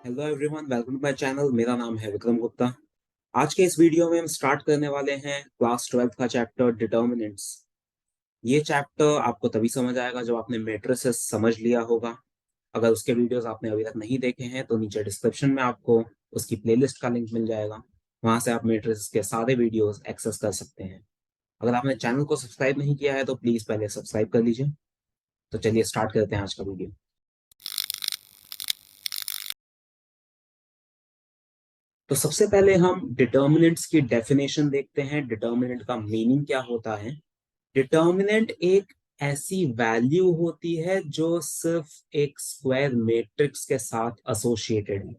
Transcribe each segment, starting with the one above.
Hello everyone, welcome to my channel. मेरा नाम है विक्रम गुप्ता। आज के इस वीडियो में हम स्टार्ट करने वाले हैं क्लास 12th का चैप्टर डिटर्मिनेंट्स। ये चैप्टर आपको तभी समझ आएगा जब आपने मैट्रिसेस समझ लिया होगा। अगर उसके वीडियोस आपने अभी तक नहीं देखे हैं तो नीचे डिस्क्रिप्शन में आपको उसकी प्लेलिस्ट का लिंक मिल जाएगा। वहां से आप मैट्रिसेस के सारे वीडियोस एक्सेस कर सकते हैं। अगर आपने चैनल को सब्सक्राइब नहीं किया है तो प्लीज पहले सब्सक्राइब कर लीजिए। तो चलिए स्टार्ट करते हैं आज का वीडियो। तो सबसे पहले हम डिटर्मिनेंट्स की डेफिनेशन देखते हैं, डिटर्मिनेंट का मीनिंग क्या होता है। डिटर्मिनेंट एक ऐसी वैल्यू होती है जो सिर्फ एक स्क्वायर मैट्रिक्स के साथ एसोसिएटेड है।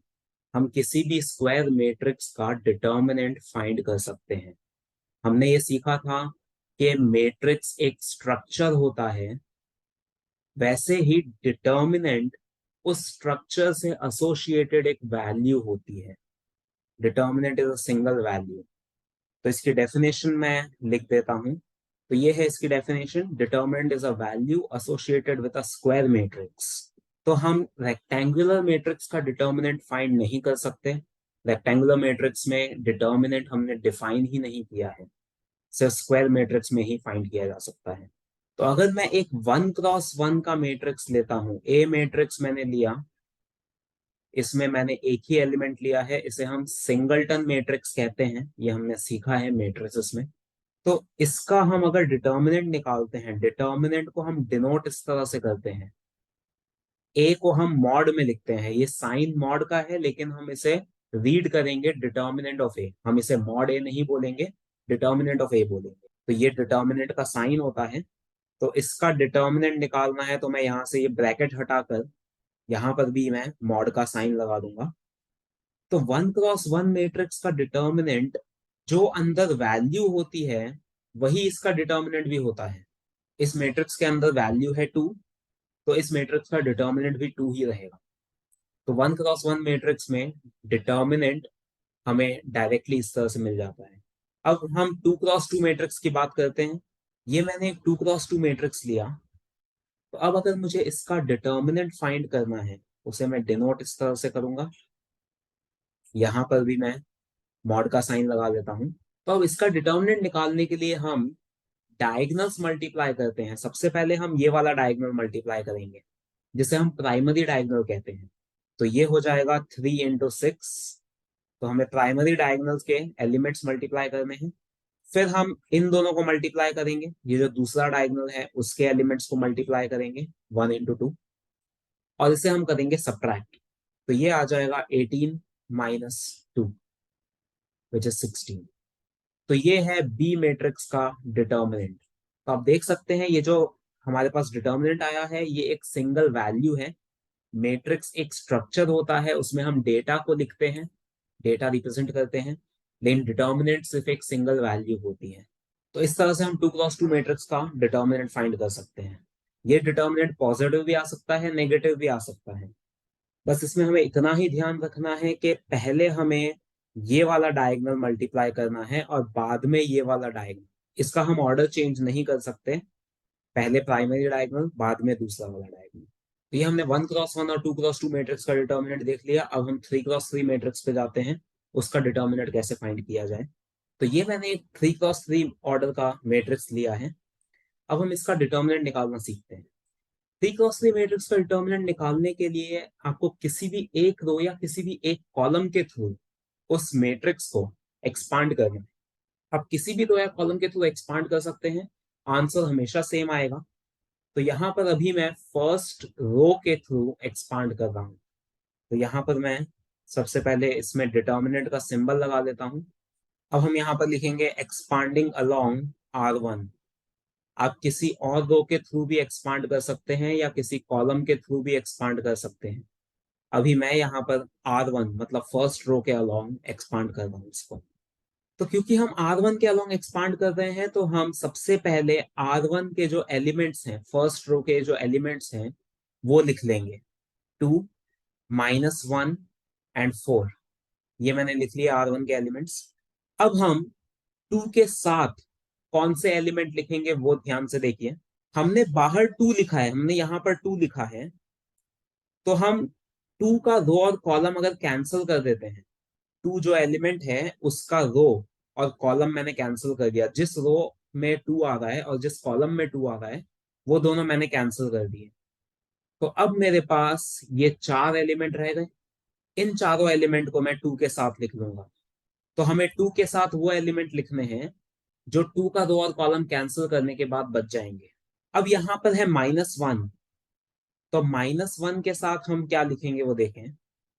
हम किसी भी स्क्वायर मैट्रिक्स का डिटर्मिनेंट फाइंड कर सकते हैं। हमने ये सीखा था कि मैट्रिक्स एक स्ट्रक्चर होता है, वैसे ही डिटर्मिनेंट उस स्ट्रक्चर से एसोसिएटेड एक वैल्यू होती है। Determinant is a single value. तो इसकी डेफिनेशन मैं लिख देता हूं। तो ये है इसकी definition: determinant is a value associated with a square matrix. तो हम रेक्टेंगुलर मैट्रिक्स का डिटर्मिनेंट फाइंड नहीं कर सकते। रेक्टेंगुलर मैट्रिक्स में डिटर्मिनेंट हमने डिफाइन ही नहीं किया है, सिर्फ स्क्वायर मैट्रिक्स में ही फाइंड किया जा सकता है। तो अगर मैं एक 1x1 का मैट्रिक्स लेता हूं, ए मैट्रिक्स मैंने लिया, इसमें मैंने एक ही एलिमेंट लिया है, इसे हम सिंगलटन मैट्रिक्स कहते हैं। ये हमने सीखा है मैट्रिसेस में। तो इसका हम अगर डिटर्मिनेंट निकालते हैं, डिटर्मिनेंट को हम डिनोट इस तरह से करते हैं। ए को हम मॉड में लिखते हैं, ये साइन मॉड का है, लेकिन हम इसे रीड करेंगे डिटर्मिनेंट ऑफ ए। हम इसे मॉड ए नहीं बोलेंगे, डिटर्मिनेंट ऑफ ए बोलेंगे। तो ये डिटर्मिनेंट का साइन होता है। तो इसका डिटर्मिनेंट निकालना है तो मैं यहाँ से ये ब्रैकेट हटाकर यहाँ पर भी मैं मॉड का साइन लगा दूंगा। तो 1x1 मैट्रिक्स का डिटर्मिनेंट जो अंदर वैल्यू होती है वही इसका डिटर्मिनेंट भी होता है। इस मैट्रिक्स के अंदर वैल्यू है 2, तो इस मैट्रिक्स का डिटर्मिनेंट भी 2 ही रहेगा। तो 1x1 मैट्रिक्स में डिटर्मिनेंट हमें डायरेक्टली इस तरह से मिल जाता है। अब हम 2x2 मैट्रिक्स की बात करते हैं। ये मैंने एक 2x2 मैट्रिक्स लिया। तो अब अगर मुझे इसका डिटर्मिनेंट फाइंड करना है, उसे मैं डिनोट इस तरह से करूंगा। यहां पर भी मैं मॉड का साइन लगा देता हूं। तो अब इसका डिटर्मिनेंट निकालने के लिए हम डायगनल्स मल्टीप्लाई करते हैं। सबसे पहले हम ये वाला डायगनल मल्टीप्लाई करेंगे, जिसे हम प्राइमरी डायगनल कहते हैं। तो ये हो जाएगा 3 × 6। तो हमें प्राइमरी डायगनल्स के एलिमेंट्स मल्टीप्लाई करने हैं। फिर हम इन दोनों को मल्टीप्लाई करेंगे, ये जो दूसरा डायगनल है उसके एलिमेंट्स को मल्टीप्लाई करेंगे 1 × 2, और इसे हम करेंगे सब्ट्रैक्ट। तो ये आ जाएगा 18 - 2 विच इज 16। तो ये है बी मैट्रिक्स का डिटर्मिनेंट। तो आप देख सकते हैं ये जो हमारे पास डिटर्मिनेंट आया है ये एक सिंगल वैल्यू है। मैट्रिक्स एक स्ट्रक्चर होता है, उसमें हम डेटा को लिखते हैं, डेटा रिप्रेजेंट करते हैं, लेकिन डिटर्मिनेंट सिर्फ एक सिंगल वैल्यू होती है। तो इस तरह से हम 2x2 मैट्रिक्स का डिटर्मिनेंट फाइंड कर सकते हैं। ये डिटर्मिनेंट पॉजिटिव भी आ सकता है, नेगेटिव भी आ सकता है। बस इसमें हमें इतना ही ध्यान रखना है कि पहले हमें ये वाला डायगोनल मल्टीप्लाई करना है और बाद में ये वाला डायगोनल। इसका हम ऑर्डर चेंज नहीं कर सकते, पहले प्राइमरी डायगोनल बाद में दूसरा वाला डायगोनल। तो ये हमने 1x1 और 2x2 मैट्रिक्स का डिटर्मिनेंट देख लिया। अब हम 3x3 मैट्रिक्स पे जाते हैं, उसका डिटर्मिनेंट कैसे फाइंड किया जाए। तो ये मैंने एक 3x3 ऑर्डर का मैट्रिक्स लिया है। अब हम इसका डिटर्मिनेंट निकालना सीखते हैं। 3x3 मैट्रिक्स का डिटर्मिनेंट निकालने के लिए आपको किसी भी एक रो या किसी भी एक कॉलम के थ्रू उस मैट्रिक्स को एक्सपांड करना है। आप किसी भी रो या कॉलम के थ्रू एक्सपांड कर सकते हैं, आंसर हमेशा सेम आएगा। तो यहाँ पर अभी मैं फर्स्ट रो के थ्रू एक्सपांड कर रहा हूँ। तो यहाँ पर मैं सबसे पहले इसमें डिटर्मिनेंट का सिंबल लगा देता हूँ। अब हम यहाँ पर लिखेंगे एक्सपांडिंग अलोंग R1। आप किसी और रो के थ्रू भी एक्सपांड कर सकते हैं या किसी कॉलम के थ्रू भी एक्सपांड कर सकते हैं। अभी मैं यहाँ पर R1 मतलब फर्स्ट रो के अलोंग एक्सपांड कर रहा हूँ इसको। तो क्योंकि हम R1 के अलोंग एक्सपांड कर रहे हैं तो हम सबसे पहले R1 के जो एलिमेंट्स हैं, फर्स्ट रो के जो एलिमेंट्स हैं वो लिख लेंगे। 2 -1 एंड 4, ये मैंने लिख लिया R1 के एलिमेंट्स। अब हम 2 के साथ कौन से एलिमेंट लिखेंगे वो ध्यान से देखिए। हमने बाहर 2 लिखा है, हमने यहाँ पर 2 लिखा है, तो हम टू का रो और कॉलम अगर कैंसिल कर देते हैं, टू जो एलिमेंट है उसका रो और कॉलम मैंने कैंसिल कर दिया, जिस रो में टू आ रहा है और जिस कॉलम में टू आ रहा है वो दोनों मैंने कैंसिल कर दिए। तो अब मेरे पास ये चार एलिमेंट रह गए। इन चारों एलिमेंट को मैं टू के साथ लिख लूंगा। तो हमें टू के साथ वो एलिमेंट लिखने हैं जो टू का रो और कॉलम कैंसिल करने के बाद बच जाएंगे। अब यहां पर है -1, तो -1 के साथ हम क्या लिखेंगे वो देखें।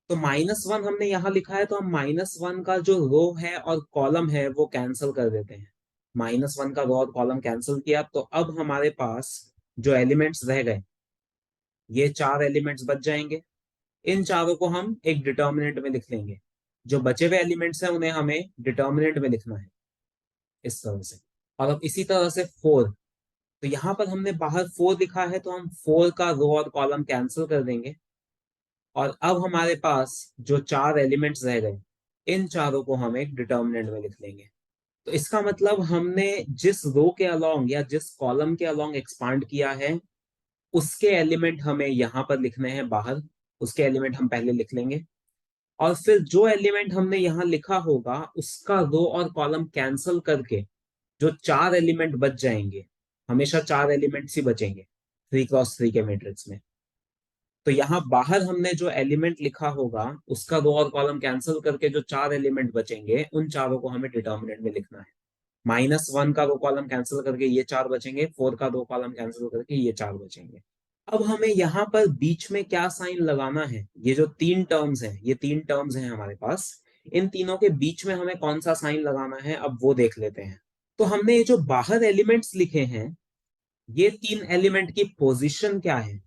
तो -1 हमने यहाँ लिखा है, तो हम -1 का जो रो है और कॉलम है वो कैंसिल कर देते हैं। -1 का रो और कॉलम कैंसिल किया, तो अब हमारे पास जो एलिमेंट्स रह गए ये चार एलिमेंट्स बच जाएंगे। इन चारों को हम एक डिटर्मिनेंट में लिख लेंगे। जो बचे हुए एलिमेंट्स हैं उन्हें हमें डिटर्मिनेंट में लिखना है इस तरह से। और अब इसी तरह से 4, तो यहाँ पर हमने बाहर 4 लिखा है, तो हम 4 का रो और कॉलम कैंसिल कर देंगे। और अब हमारे पास जो चार एलिमेंट्स रह गए इन चारों को हम एक डिटर्मिनेंट में लिख लेंगे। तो इसका मतलब हमने जिस रो के अलोंग या जिस कॉलम के अलोंग एक्सपांड किया है उसके एलिमेंट हमें यहाँ पर लिखने हैं बाहर। उसके एलिमेंट हम पहले लिख लेंगे, और फिर जो एलिमेंट हमने यहाँ लिखा होगा उसका रो और कॉलम कैंसिल करके जो चार एलिमेंट बच जाएंगे, हमेशा चार एलिमेंट्स ही बचेंगे 3x3 के मैट्रिक्स में। तो यहाँ बाहर हमने जो एलिमेंट लिखा होगा उसका रो और कॉलम कैंसिल करके जो चार एलिमेंट बचेंगे उन चारों को हमें डिटर्मिनेंट में लिखना है। -1 का रो कॉलम कैंसिल करके ये चार बचेंगे, 4 का रो कॉलम कैंसिल करके ये चार बचेंगे। अब हमें यहाँ पर बीच में क्या साइन लगाना है, ये जो तीन टर्म्स हैं, ये तीन टर्म्स हैं हमारे पास, इन तीनों के बीच में हमें कौन सा साइन लगाना है अब वो देख लेते हैं। तो हमने ये जो बाहर एलिमेंट्स लिखे हैं ये तीन एलिमेंट की पोजीशन क्या है,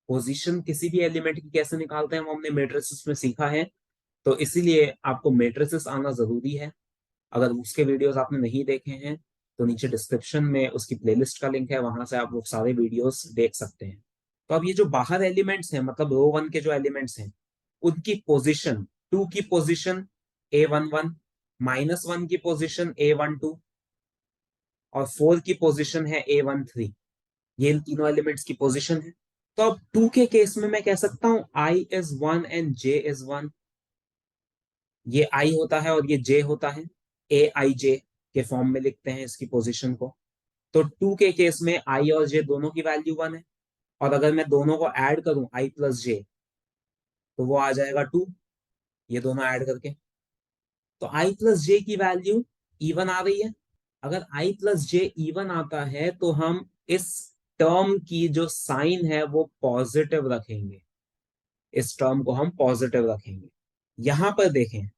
पोजीशन किसी भी एलिमेंट की कैसे निकालते हैं वो हमने मैट्रिसेस में सीखा है। तो इसीलिए आपको मैट्रिसेस आना जरूरी है। अगर उसके वीडियोस आपने नहीं देखे हैं तो नीचे डिस्क्रिप्शन में उसकी प्लेलिस्ट का लिंक है, वहां से आप वो सारे वीडियोस देख सकते हैं। तो अब ये जो बाहर एलिमेंट्स हैं, मतलब रो वन के जो एलिमेंट्स हैं उनकी पोजीशन, टू की पोजीशन A11, -1 की पोजीशन A12 और 4 की पोजीशन है A13। ये इन तीनों एलिमेंट्स की पोजीशन है। तो अब टू के केस में मैं कह सकता हूं I is 1 and J is 1। ये I होता है और ये J होता है, AIJ के फॉर्म में लिखते हैं इसकी पोजीशन को। तो टू के केस में I और J दोनों की वैल्यू 1 है, और अगर मैं दोनों को ऐड करूं I प्लस J तो वो आ जाएगा 2, ये दोनों ऐड करके। तो I प्लस J की वैल्यू इवन आ रही है। अगर I प्लस J इवन आता है तो हम इस टर्म की जो साइन है वो पॉजिटिव रखेंगे, इस टर्म को हम पॉजिटिव रखेंगे। यहां पर देखें,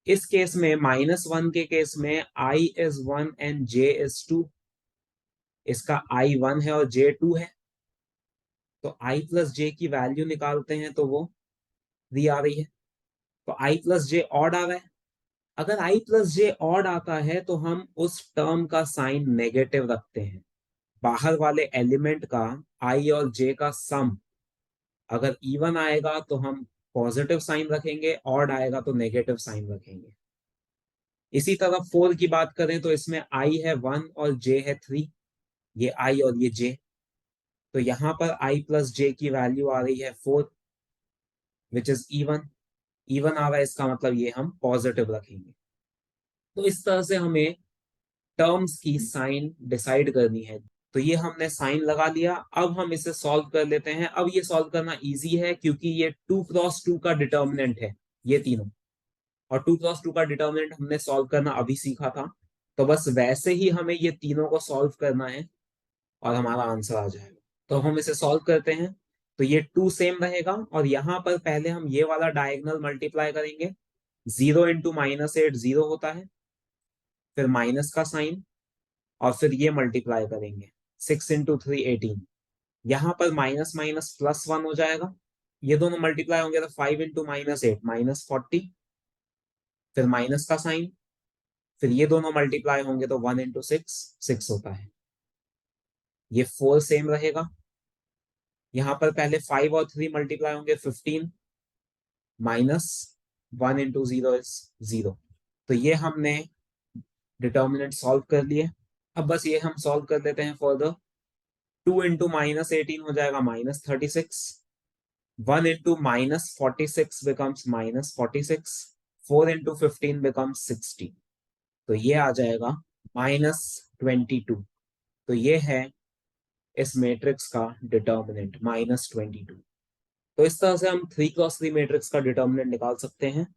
इस केस में -1 के केस में I is 1 and J is 2। इसका I 1 है और J 2 है, तो I प्लस J की वैल्यू निकालते हैं तो वो 3 आ रही है। तो I प्लस J ऑड आ रहा है। अगर I प्लस J ऑड आता है तो हम उस टर्म का साइन नेगेटिव रखते हैं। बाहर वाले एलिमेंट का I और J का सम अगर इवन आएगा तो हम पॉजिटिव साइन रखेंगे, ऑड आएगा तो नेगेटिव साइन रखेंगे। इसी तरह 4 की बात करें तो इसमें I है 1 और J है 3, ये I और ये J। तो यहां पर I प्लस J की वैल्यू आ रही है 4 विच इज इवन। इवन आ रहा है इसका मतलब ये हम पॉजिटिव रखेंगे। तो इस तरह से हमें टर्म्स की साइन डिसाइड करनी है। तो ये हमने साइन लगा लिया। अब हम इसे सॉल्व कर लेते हैं। अब ये सॉल्व करना इजी है क्योंकि ये 2x2 का डिटर्मिनेंट है ये तीनों, और 2x2 का डिटर्मिनेंट हमने सॉल्व करना अभी सीखा था। तो बस वैसे ही हमें ये तीनों को सॉल्व करना है और हमारा आंसर आ जाएगा। तो हम इसे सॉल्व करते हैं। तो ये 2 सेम रहेगा, और यहाँ पर पहले हम ये वाला डायगोनल मल्टीप्लाई करेंगे। 0 × -8 0 होता है, फिर माइनस का साइन, और फिर ये मल्टीप्लाई करेंगे 6 × 3 18। यहाँ पर माइनस माइनस +1 हो जाएगा, ये दोनों मल्टीप्लाई होंगे तो 5 × -8 -40, फिर माइनस का साइन, फिर ये दोनों मल्टीप्लाई होंगे तो 1 × 6 6 होता है। ये 4 सेम रहेगा। यहाँ पर पहले 5 और 3 मल्टीप्लाई होंगे 15, माइनस 1 × 0 इज 0। तो ये हमने डिटर्मिनेंट सॉल्व कर लिए। अब बस ये हम सॉल्व कर लेते हैं फर्दर। 2 × -18 हो जाएगा -36, 1 into minus 46 becomes minus 46, 4 into 15 becomes 60, तो ये आ जाएगा minus 22। तो ये है इस मैट्रिक्स का डिटर्मिनेंट -22। तो इस तरह से हम 3x3 मैट्रिक्स का डिटर्मिनेंट निकाल सकते हैं।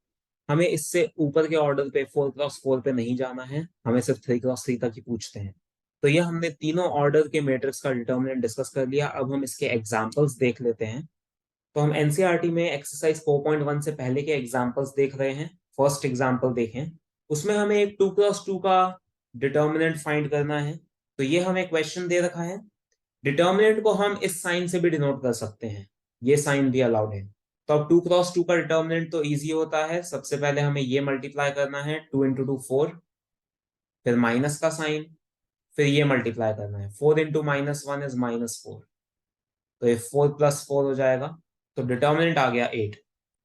हमें इससे ऊपर के ऑर्डर पे 4x4 पे नहीं जाना है, हमें सिर्फ 3x3 तक ही पूछते हैं। तो ये हमने तीनों ऑर्डर के मैट्रिक्स का डिटर्मिनेंट डिस्कस कर लिया। अब हम इसके एग्जांपल्स देख लेते हैं। तो हम एनसीईआरटी में एक्सरसाइज 4.1 से पहले के एग्जांपल्स देख रहे हैं। फर्स्ट एग्जांपल देखें, उसमें हमें एक 2x2 का डिटर्मिनेंट फाइंड करना है। तो ये हमें क्वेश्चन दे रखा है। डिटर्मिनेंट को हम इस साइन से भी डिनोट कर सकते हैं, ये साइन भी अलाउड है। तो अब 2x2 का डिटर्मिनेंट तो इजी होता है। सबसे पहले हमें ये मल्टीप्लाई करना है, 2 इंटू 2 4, फिर माइनस का साइन, फिर ये मल्टीप्लाई करना है, 4 इंटू -1 इज -4, तो ये 4 + 4 हो जाएगा। तो डिटर्मिनेंट आ गया 8।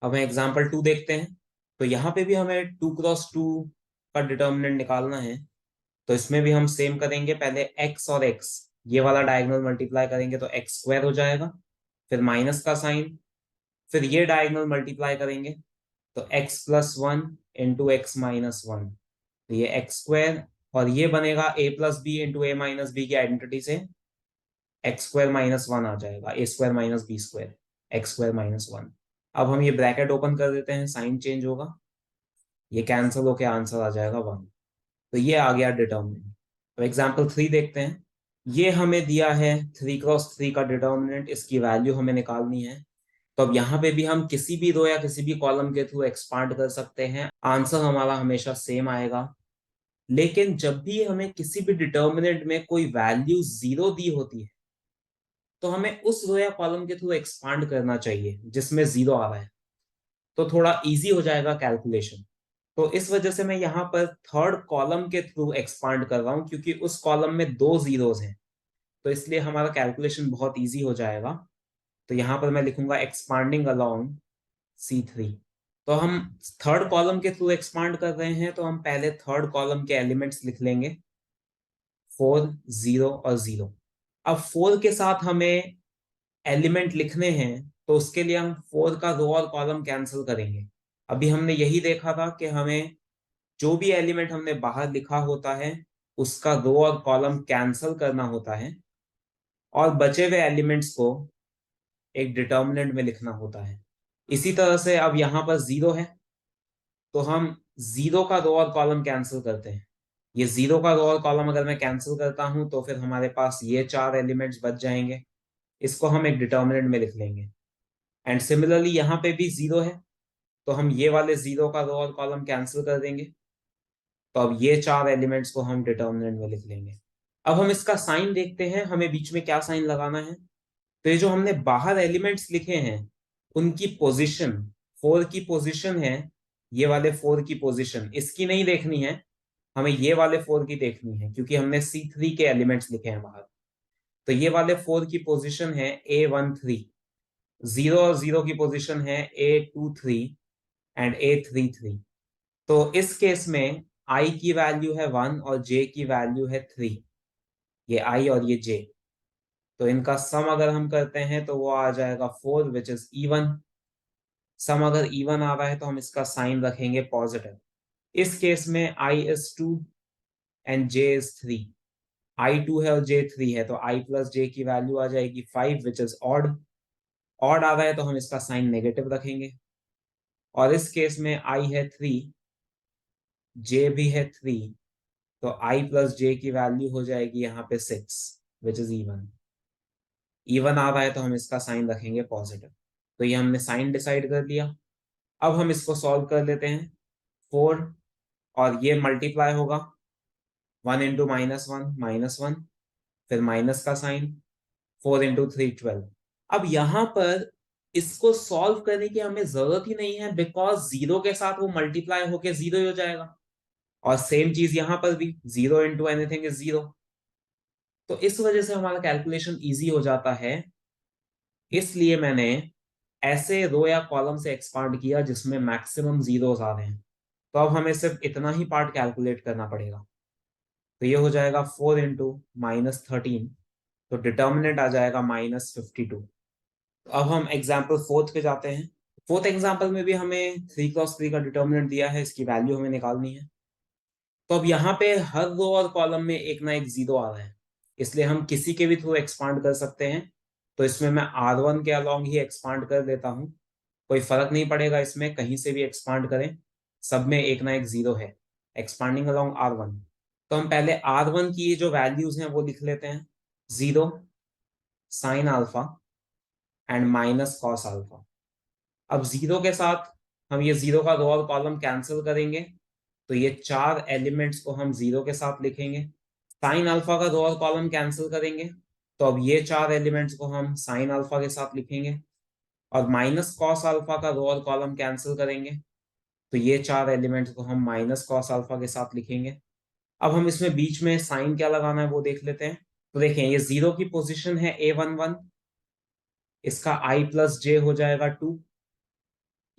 अब हम एग्जाम्पल 2 देखते हैं। तो यहाँ पे भी हमें 2x2 का डिटर्मिनेंट निकालना है। तो इसमें भी हम सेम करेंगे, पहले x और x ये वाला डायगोनल मल्टीप्लाई करेंगे तो x² हो जाएगा, फिर माइनस का साइन, फिर ये डायगोनल मल्टीप्लाई करेंगे तो x+1 इंटू x-1, तो ये x², और ये बनेगा a+b इंटू a-b की आइडेंटिटी से x² - 1 आ जाएगा, a² - b², x² - 1। अब हम ये ब्रैकेट ओपन कर देते हैं, साइन चेंज होगा, ये कैंसिल होके आंसर आ जाएगा 1। तो ये आ गया डिटर्मिनेंट। अब एग्जाम्पल 3 देखते हैं। ये हमें दिया है 3x3 का डिटर्मिनेंट, इसकी वैल्यू हमें निकालनी है। तो अब यहाँ पे भी हम किसी भी रो या किसी भी कॉलम के थ्रू एक्सपांड कर सकते हैं, आंसर हमारा हमेशा सेम आएगा। लेकिन जब भी हमें किसी भी डिटर्मिनेंट में कोई वैल्यू 0 दी होती है, तो हमें उस रो या कॉलम के थ्रू एक्सपांड करना चाहिए जिसमें 0 आ रहा है, तो थोड़ा इजी हो जाएगा कैलकुलेशन। तो इस वजह से मैं यहाँ पर थर्ड कॉलम के थ्रू एक्सपांड कर रहा हूँ, क्योंकि उस कॉलम में 2 जीरोस हैं, तो इसलिए हमारा कैलकुलेशन बहुत इजी हो जाएगा। तो यहाँ पर मैं लिखूंगा एक्सपांडिंग अलोंग C3। तो हम थर्ड कॉलम के थ्रू एक्सपांड कर रहे हैं, तो हम पहले थर्ड कॉलम के एलिमेंट्स लिख लेंगे, 4, 0 और 0। अब 4 के साथ हमें एलिमेंट लिखने हैं, तो उसके लिए हम 4 का रो और कॉलम कैंसिल करेंगे। अभी हमने यही देखा था कि हमें जो भी एलिमेंट हमने बाहर लिखा होता है उसका रो और कॉलम कैंसिल करना होता है, और बचे हुए एलिमेंट्स को एक डिटर्मिनेंट में लिखना होता है। इसी तरह से अब यहाँ पर 0 है, तो हम 0 का रो और कॉलम कैंसिल करते हैं। ये 0 का रो और कॉलम अगर मैं कैंसिल करता हूं तो फिर हमारे पास ये 4 एलिमेंट्स बच जाएंगे, इसको हम एक डिटर्मिनेंट में लिख लेंगे। एंड सिमिलरली यहाँ पे भी 0 है, तो हम ये वाले 0 का रो और कॉलम कैंसिल कर देंगे, तो अब ये 4 एलिमेंट्स को हम डिटर्मिनेंट में लिख लेंगे। अब हम इसका साइन देखते हैं, हमें बीच में क्या साइन लगाना है। तो ये जो हमने बाहर एलिमेंट्स लिखे हैं उनकी पोजीशन, 4 की पोजीशन है, ये वाले 4 की पोजीशन इसकी नहीं देखनी है, हमें ये वाले 4 की देखनी है, क्योंकि हमने C3 के एलिमेंट्स लिखे हैं बाहर। तो ये वाले 4 की पोजीशन है A13, 0 और 0 की पोजीशन है A23 एंड A33। तो इस केस में I की वैल्यू है 1 और J की वैल्यू है 3, ये I और ये J। तो इनका सम अगर हम करते हैं तो वो आ जाएगा 4 विच इज इवन। सम अगर इवन आ रहा है तो हम इसका साइन रखेंगे पॉजिटिव। इस केस में I is 2 and J is 3, I 2 है और J 3 है, तो I प्लस J की वैल्यू आ जाएगी 5 विच इज ऑड। ऑड आ रहा है तो हम इसका साइन नेगेटिव रखेंगे। और इस केस में I है 3, J भी है 3, तो I प्लस J की वैल्यू हो जाएगी यहाँ पे 6 विच इज इवन। इवन आ रहा है तो हम इसका साइन रखेंगे पॉजिटिव। तो ये हमने साइन डिसाइड कर लिया। अब हम इसको सॉल्व कर लेते हैं। 4 और ये मल्टीप्लाई होगा, 1 इंटू -1 फिर माइनस का साइन, 4 इंटू 3 12। अब यहाँ पर इसको सॉल्व करने की हमें जरूरत ही नहीं है, बिकॉज 0 के साथ वो मल्टीप्लाई होके 0 ही हो जाएगा। और सेम चीज यहाँ पर भी, 0 इंटू एनीथिंग इज 0। तो इस वजह से हमारा कैलकुलेशन इजी हो जाता है। इसलिए मैंने ऐसे रो या कॉलम से एक्सपांड किया जिसमें मैक्सिमम जीरोस आ रहे हैं। तो अब हमें सिर्फ इतना ही पार्ट कैलकुलेट करना पड़ेगा। तो ये हो जाएगा 4 इंटू -13, तो डिटर्मिनेंट आ जाएगा -52। अब हम एग्जाम्पल फोर्थ पे जाते हैं। फोर्थ एग्जाम्पल में भी हमें 3x3 का डिटर्मिनेंट दिया है, इसकी वैल्यू हमें निकालनी है। तो अब यहाँ पे हर रो और कॉलम में एक ना एक जीरो आ रहा है, इसलिए हम किसी के भी थ्रू एक्सपांड कर सकते हैं। तो इसमें मैं R1 के अलॉन्ग ही एक्सपांड कर देता हूँ, कोई फर्क नहीं पड़ेगा इसमें, कहीं से भी एक्सपांड करें, सब में एक ना एक जीरो है। एक्सपांडिंग अलॉन्ग R1, तो हम पहले R1 की जो वैल्यूज हैं वो लिख लेते हैं। 0 sine alpha and minus cos alpha. अब जीरो के साथ हम ये जीरो का रो और कॉलम कैंसिल करेंगे, तो ये चार एलिमेंट्स को हम जीरो के साथ लिखेंगे। साइन अल्फा का रो और कॉलम कैंसिल करेंगे, तो अब ये चार एलिमेंट्स को हम साइन अल्फा के साथ लिखेंगे। और माइनस कॉस अल्फा का रो और कॉलम कैंसिल करेंगे, तो ये चार एलिमेंट्स को हम माइनस कॉस अल्फा के साथ लिखेंगे। अब हम इसमें बीच में साइन क्या लगाना है वो देख लेते हैं। तो देखें, ये जीरो की पोजीशन है A11, इसका i प्लस जे हो जाएगा 2।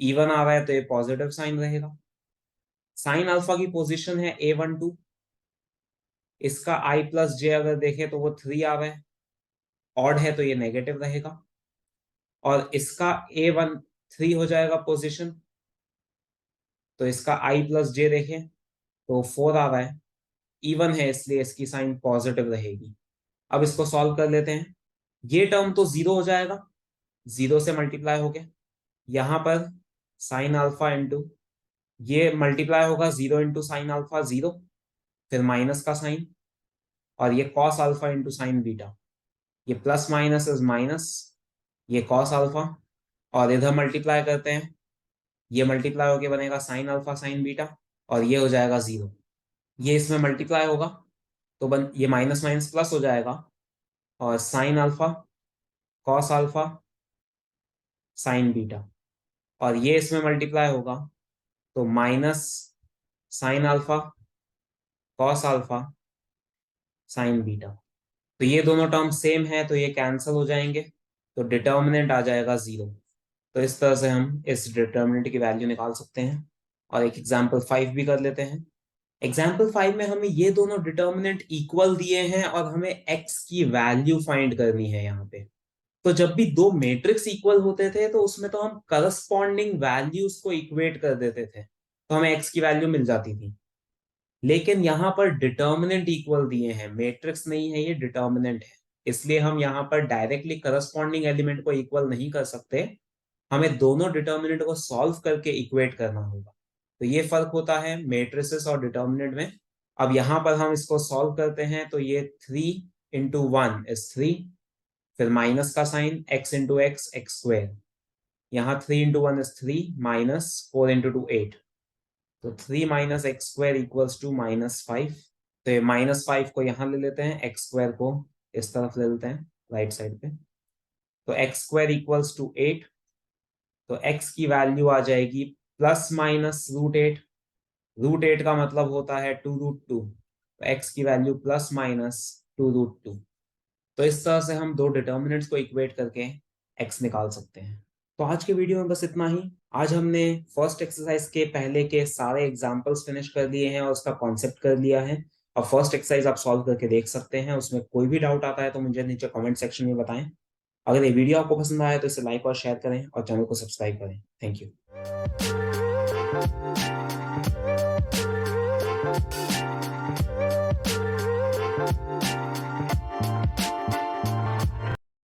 इवन आ रहा है तो ये पॉजिटिव साइन रहेगा। साइन अल्फा की पोजीशन है A12, इसका i प्लस जे अगर देखें तो वो 3 आ रहा है, ऑड है तो ये नेगेटिव रहेगा। और इसका A13 हो जाएगा पोजीशन, तो इसका i प्लस जे देखें तो 4 आ रहा है, इवन है इसलिए इसकी साइन पॉजिटिव रहेगी। अब इसको सॉल्व कर लेते हैं। ये टर्म तो जीरो हो जाएगा, जीरो से मल्टीप्लाई हो गया। यहाँ पर साइन अल्फा इंटू, ये मल्टीप्लाई होगा zero into sine alpha zero, फिर माइनस का साइन, और ये cos alpha into sine beta, ये प्लस माइनस इज माइनस, ये कॉस अल्फा, और इधर मल्टीप्लाई करते हैं, ये मल्टीप्लाई होके बनेगा साइन अल्फा साइन बीटा, और ये हो जाएगा जीरो। ये इसमें मल्टीप्लाई होगा तो ये माइनस माइनस प्लस हो जाएगा, और sine alpha cos alpha sign beta, और ये इसमें मल्टीप्लाई होगा तो minus sine alpha cos alpha sign beta. तो ये दोनों टर्म सेम है तो ये कैंसिल हो जाएंगे, तो डिटर्मिनेंट आ जाएगा जीरो। तो इस तरह से हम इस डिटर्मिनेंट की वैल्यू निकाल सकते हैं। और एक एग्जाम्पल 5 भी कर लेते हैं। एग्जाम्पल 5 में हमें ये दोनों डिटर्मिनेंट इक्वल दिए हैं और हमें x की वैल्यू फाइंड करनी है यहाँ पे। तो जब भी दो मैट्रिक्स इक्वल होते थे तो उसमें तो हम करस्पॉन्डिंग वैल्यूज को इक्वेट कर देते थे, तो हमें x की वैल्यू मिल जाती थी। लेकिन यहाँ पर डिटर्मिनेंट इक्वल दिए हैं, मैट्रिक्स नहीं है, ये डिटर्मिनेंट है, इसलिए हम यहाँ पर डायरेक्टली करस्पॉन्डिंग एलिमेंट को इक्वल नहीं कर सकते, हमें दोनों डिटर्मिनेंट को सॉल्व करके इक्वेट करना होगा। तो ये फर्क होता है मैट्रिसेस और डिटर्मिनेंट में। अब यहाँ पर हम इसको सॉल्व करते हैं, तो ये 3 × 1 इज 3, फिर माइनस का sign, x into x x square, यहाँ 3 × 1 इज 3, माइनस 4 × 2 8, तो 3 minus x square equals to -5। तो ये -5 को यहाँ ले लेते हैं, एक्स स्क्वायर को इस तरफ ले लेते हैं राइट साइड पे, तो एक्स स्क्वायर इक्वल्स टू 8। तो x की वैल्यू आ जाएगी प्लस माइनस √8। √8 का मतलब होता है 2√2, तो x की वैल्यू प्लस माइनस 2√2। तो इस तरह से हम दो डिटर्मिनेंट्स को इक्वेट करके x निकाल सकते हैं। तो आज के वीडियो में बस इतना ही। आज हमने फर्स्ट एक्सरसाइज के पहले के सारे एग्जांपल्स फिनिश कर लिए हैं और उसका कॉन्सेप्ट कर लिया है। अब फर्स्ट एक्सरसाइज आप सॉल्व करके देख सकते हैं, उसमें कोई भी डाउट आता है तो मुझे नीचे कमेंट सेक्शन में बताएं। अगर ये वीडियो आपको पसंद आया तो इसे लाइक और शेयर करें और चैनल को सब्सक्राइब करें। Thank you.